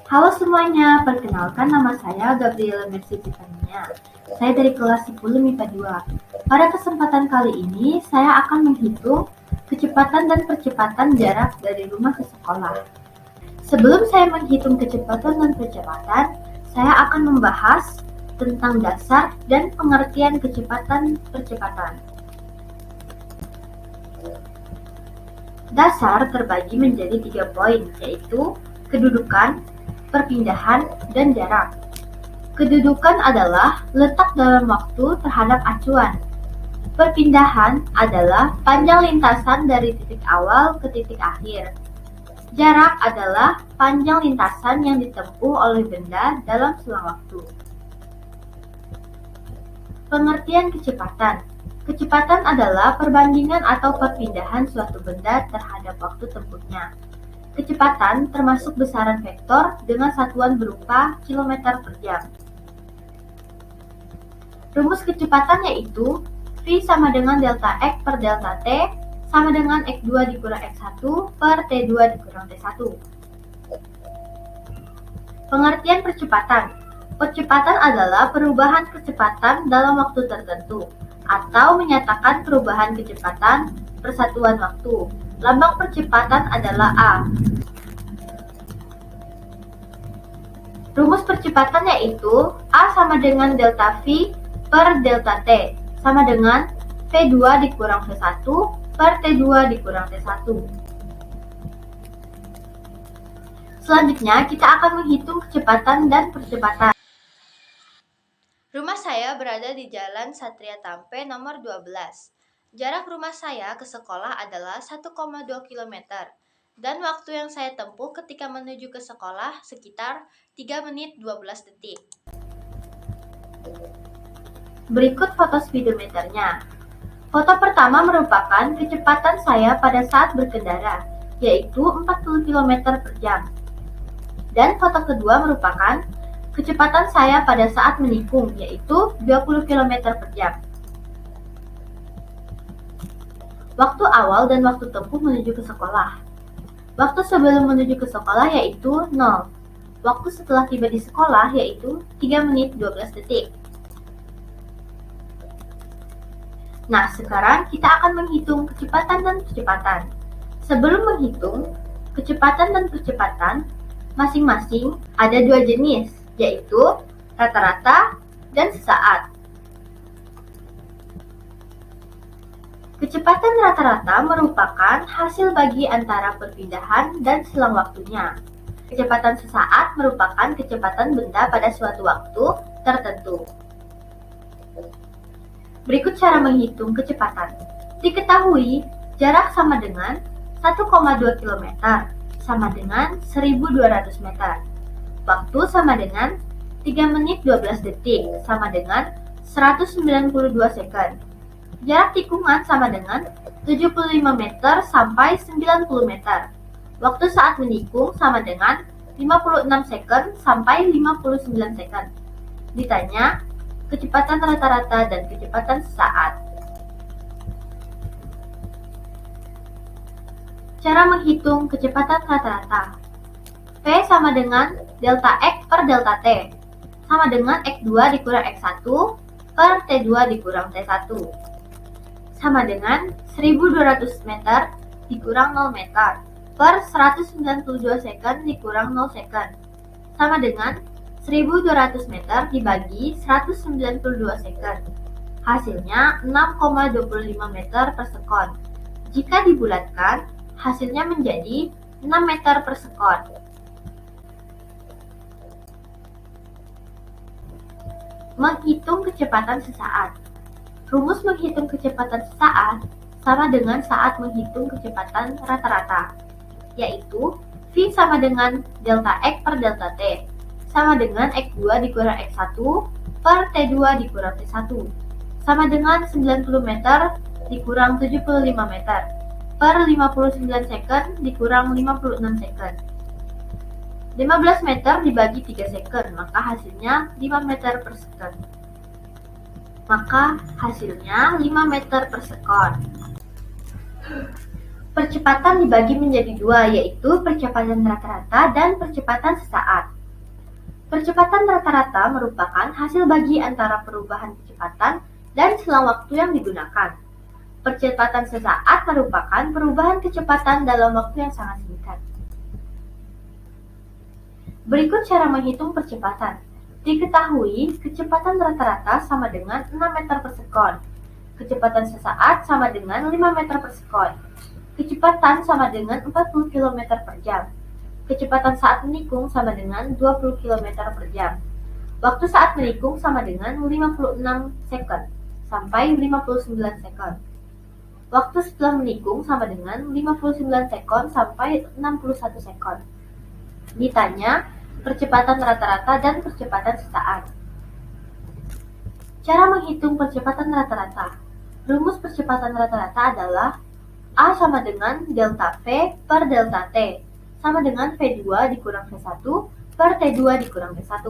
Halo semuanya, perkenalkan nama saya Gabriela Mercy Tiffany-nya. Saya dari kelas 10 MIPA 2. Pada kesempatan kali ini, saya akan menghitung kecepatan dan percepatan jarak dari rumah ke sekolah. Sebelum saya menghitung kecepatan dan percepatan, saya akan membahas tentang dasar dan pengertian kecepatan percepatan. Dasar terbagi menjadi 3 poin, yaitu kedudukan, perpindahan, dan jarak. Kedudukan adalah letak dalam waktu terhadap acuan. Perpindahan adalah panjang lintasan dari titik awal ke titik akhir. Jarak adalah panjang lintasan yang ditempuh oleh benda dalam selang waktu. Pengertian kecepatan. Kecepatan adalah perbandingan atau perpindahan suatu benda terhadap waktu tempuhnya. Kecepatan termasuk besaran vektor dengan satuan berupa kilometer per jam. Rumus kecepatan yaitu V sama dengan delta X per delta T sama dengan X2 dikurang X1 per T2 dikurang T1. Pengertian percepatan. Percepatan adalah perubahan kecepatan dalam waktu tertentu atau menyatakan perubahan kecepatan persatuan waktu. Lambang percepatan adalah A. Rumus percepatan yaitu A sama dengan delta V per delta T sama dengan V2 dikurang V1 per T2 dikurang T1. Selanjutnya, kita akan menghitung kecepatan dan percepatan. Rumah saya berada di Jalan Satria Tampe nomor 12. Jarak rumah saya ke sekolah adalah 1,2 km dan waktu yang saya tempuh ketika menuju ke sekolah sekitar 3 menit 12 detik. Berikut foto speedometernya. Foto pertama merupakan kecepatan saya pada saat berkendara, yaitu 40 km per jam. Dan foto kedua merupakan kecepatan saya pada saat menikung, yaitu 20 km per jam. Waktu awal dan waktu tempuh menuju ke sekolah. Waktu sebelum menuju ke sekolah yaitu 0. Waktu setelah tiba di sekolah yaitu 3 menit 12 detik. Nah, sekarang kita akan menghitung kecepatan dan percepatan. Sebelum menghitung kecepatan dan percepatan, masing-masing ada 2 jenis, yaitu rata-rata dan sesaat. Kecepatan rata-rata merupakan hasil bagi antara perpindahan dan selang waktunya. Kecepatan sesaat merupakan kecepatan benda pada suatu waktu tertentu. Berikut cara menghitung kecepatan. Diketahui jarak sama dengan 1,2 km sama dengan 1.200 meter. Waktu sama dengan 3 menit 12 detik sama dengan 192 second. Jarak tikungan sama dengan 75 meter sampai 90 meter. Waktu saat menikung sama dengan 56 second sampai 59 second. Ditanya kecepatan rata-rata dan kecepatan sesaat. Cara menghitung kecepatan rata-rata. V sama dengan delta X per delta T sama dengan X2 dikurang X1 per T2 dikurang T1 sama dengan 1.200 meter dikurang 0 meter per 192 second dikurang 0 second sama dengan 1.200 meter dibagi 192 second. Hasilnya 6,25 meter per sekon. Jika dibulatkan, hasilnya menjadi 6 meter per sekon. Menghitung kecepatan sesaat. Rumus menghitung kecepatan sesaat sama dengan saat menghitung kecepatan rata-rata, yaitu V sama dengan delta X per delta T sama dengan X2 dikurang X1 per T2 dikurang T1 sama dengan 90 meter dikurang 75 meter per 59 second dikurang 56 second. 15 meter dibagi 3 second, maka hasilnya 5 meter per second. Maka hasilnya 5 meter per sekon. Percepatan dibagi menjadi 2, yaitu percepatan rata-rata dan percepatan sesaat. Percepatan rata-rata merupakan hasil bagi antara perubahan kecepatan dan selang waktu yang digunakan. Percepatan sesaat merupakan perubahan kecepatan dalam waktu yang sangat singkat. Berikut cara menghitung percepatan. Diketahui kecepatan rata-rata sama dengan 6 meter per sekon. Kecepatan sesaat sama dengan 5 meter per sekon. Kecepatan sama dengan 40 km per jam. Kecepatan saat menikung sama dengan 20 km per jam. Waktu saat menikung sama dengan 56 sekon sampai 59 sekon. Waktu setelah menikung sama dengan 59 sekon sampai 61 sekon. Ditanya percepatan rata-rata dan percepatan sesaat. Cara menghitung percepatan rata-rata. Rumus percepatan rata-rata adalah A sama dengan delta V per delta T sama dengan V2 dikurang V1 per T2 dikurang T1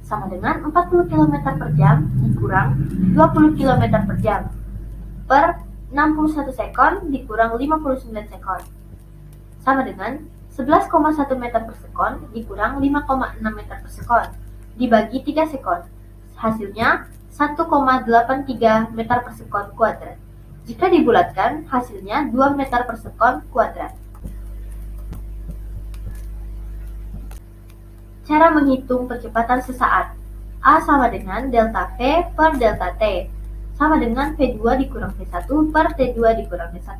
sama dengan 40 km per jam dikurang 20 km per jam per 61 sekon dikurang 59 sekon sama dengan 11,1 meter per sekon dikurang 5,6 meter per sekon dibagi 3 sekon. Hasilnya 1,83 meter per sekon kuadrat. Jika dibulatkan, hasilnya 2 meter per sekon kuadrat. Cara menghitung percepatan sesaat. A sama dengan delta V per delta T sama dengan V2 dikurang V1 per T2 dikurang T1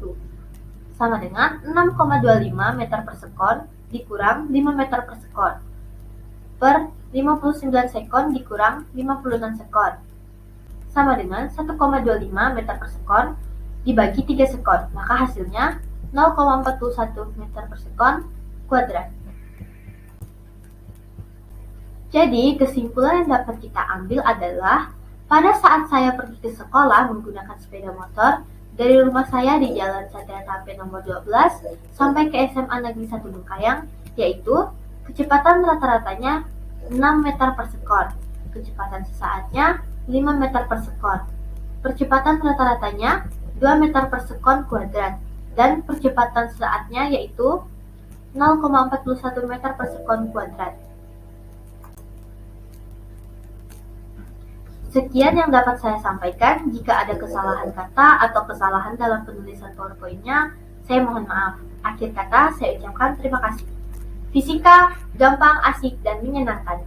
sama dengan 6,25 meter per sekon dikurang 5 meter per sekon per 59 sekon dikurang 56 sekon sama dengan 1,25 meter per sekon dibagi 3 sekon, maka hasilnya 0,41 meter per sekon kuadrat. Jadi, kesimpulan yang dapat kita ambil adalah pada saat saya pergi ke sekolah menggunakan sepeda motor dari rumah saya di Jalan Satria Tampe nomor 12 sampai ke SMA Negeri 1 Bengkayang, yaitu kecepatan rata-ratanya 6 meter per sekon, kecepatan sesaatnya 5 meter per sekon, percepatan rata-ratanya 2 meter per sekon kuadrat, dan percepatan sesaatnya yaitu 0,41 meter per sekon kuadrat. Sekian yang dapat saya sampaikan. Jika ada kesalahan kata atau kesalahan dalam penulisan PowerPoint-nya, saya mohon maaf. Akhir kata, saya ucapkan terima kasih. Fisika gampang, asik, dan menyenangkan.